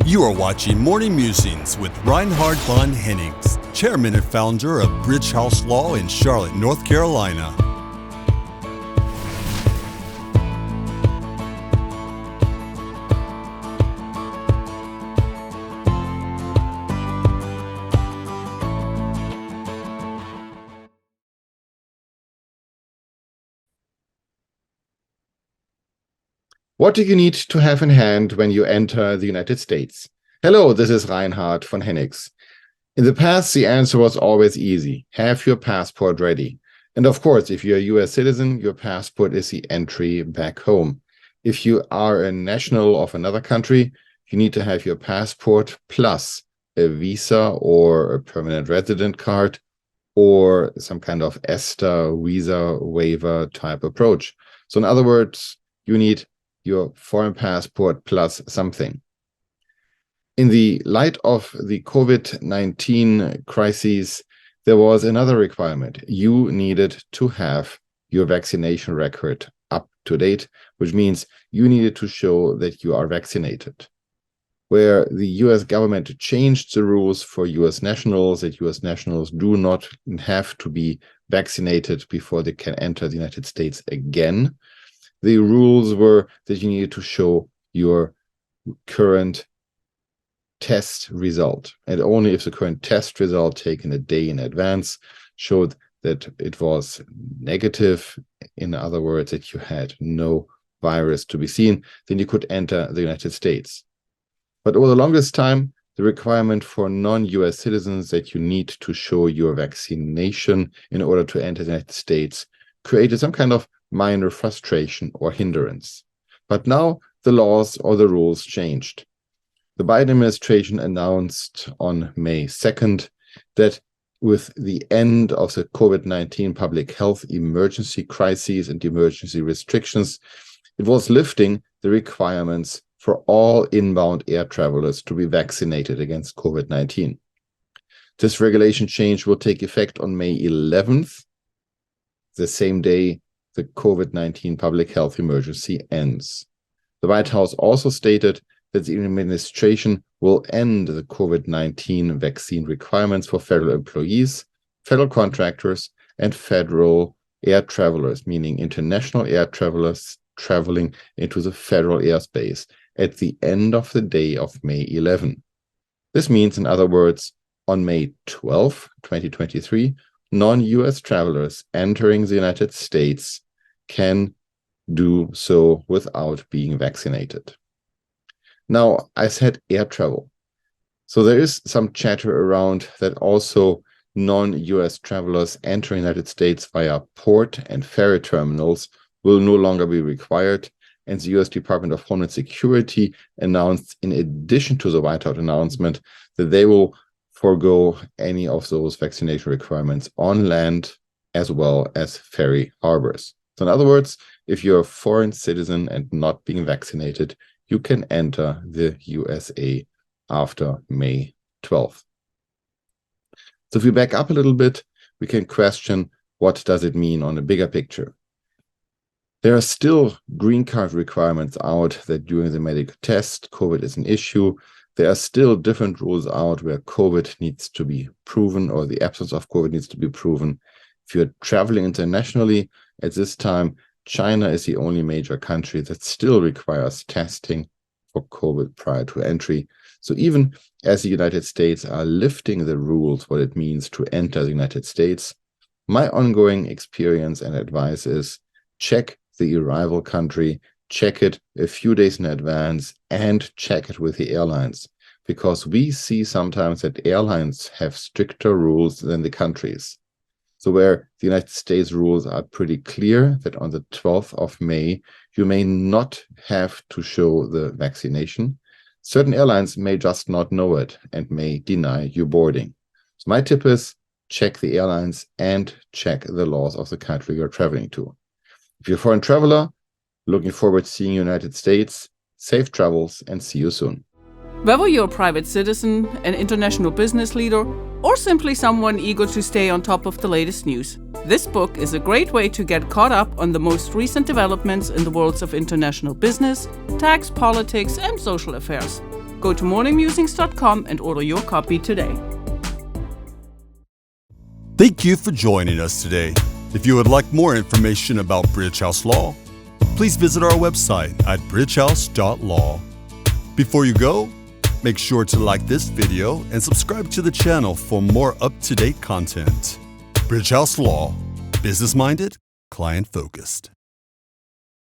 You are watching Morning Musings with Reinhard von Hennigs, chairman and founder of Bridge House Law in Charlotte, North Carolina. What do you need to have in hand when you enter the United States? Hello, this is Reinhard von Hennigs. In the past, the answer was always easy. Have your passport ready. And of course, if you're a US citizen, your passport is the entry back home. If you are a national of another country, you need to have your passport plus a visa or a permanent resident card or some kind of ESTA visa waiver type approach. So in other words, you need your foreign passport plus something. In the light of the COVID-19 crisis, there was another requirement. You needed to have your vaccination record up to date, which means you needed to show that you are vaccinated. Where the US government changed the rules for US nationals, that US nationals do not have to be vaccinated before they can enter the United States again. The rules were that you needed to show your current test result, and only if the current test result taken a day in advance showed that it was negative, in other words, that you had no virus to be seen, then you could enter the United States. But over the longest time, the requirement for non-US citizens that you need to show your vaccination in order to enter the United States created some kind of minor frustration or hindrance. But now the laws or the rules changed. The Biden administration announced on May 2nd that with the end of the COVID-19 public health emergency crisis and emergency restrictions, it was lifting the requirements for all inbound air travelers to be vaccinated against COVID-19. This regulation change will take effect on May 11th, the same day the COVID-19 public health emergency ends. The White House also stated that the administration will end the COVID-19 vaccine requirements for federal employees, federal contractors, and federal air travelers, meaning international air travelers traveling into the federal airspace at the end of the day of May 11. This means, in other words, on May 12, 2023, non-US travelers entering the United States can do so without being vaccinated. Now, I said air travel. So there is some chatter around that also non-US travelers entering the United States via port and ferry terminals will no longer be required. And the US Department of Homeland Security announced, in addition to the White House announcement, that they will forego any of those vaccination requirements on land as well as ferry harbors. So in other words, if you're a foreign citizen and not being vaccinated, you can enter the USA after May 12th. So if we back up a little bit, we can question, what does it mean on a bigger picture? There are still green card requirements out that during the medical test, COVID is an issue. There are still different rules out where COVID needs to be proven, or the absence of COVID needs to be proven. If you're traveling internationally, at this time, China is the only major country that still requires testing for COVID prior to entry. So even as the United States are lifting the rules, what it means to enter the United States, my ongoing experience and advice is check the arrival country, check it a few days in advance, and check it with the airlines. Because we see sometimes that airlines have stricter rules than the countries. So where the United States rules are pretty clear that on the 12th of May, you may not have to show the vaccination, certain airlines may just not know it and may deny you boarding. So my tip is check the airlines and check the laws of the country you're traveling to. If you're a foreign traveler, looking forward to seeing you in the United States, safe travels and see you soon. Whether you're a private citizen, an international business leader, or simply someone eager to stay on top of the latest news, this book is a great way to get caught up on the most recent developments in the worlds of international business, tax, politics, and social affairs. Go to morningmusings.com and order your copy today. Thank you for joining us today. If you would like more information about British House Law, please visit our website at bridgehouse.law. Before you go, make sure to like this video and subscribe to the channel for more up-to-date content. British House Law, business-minded, client-focused.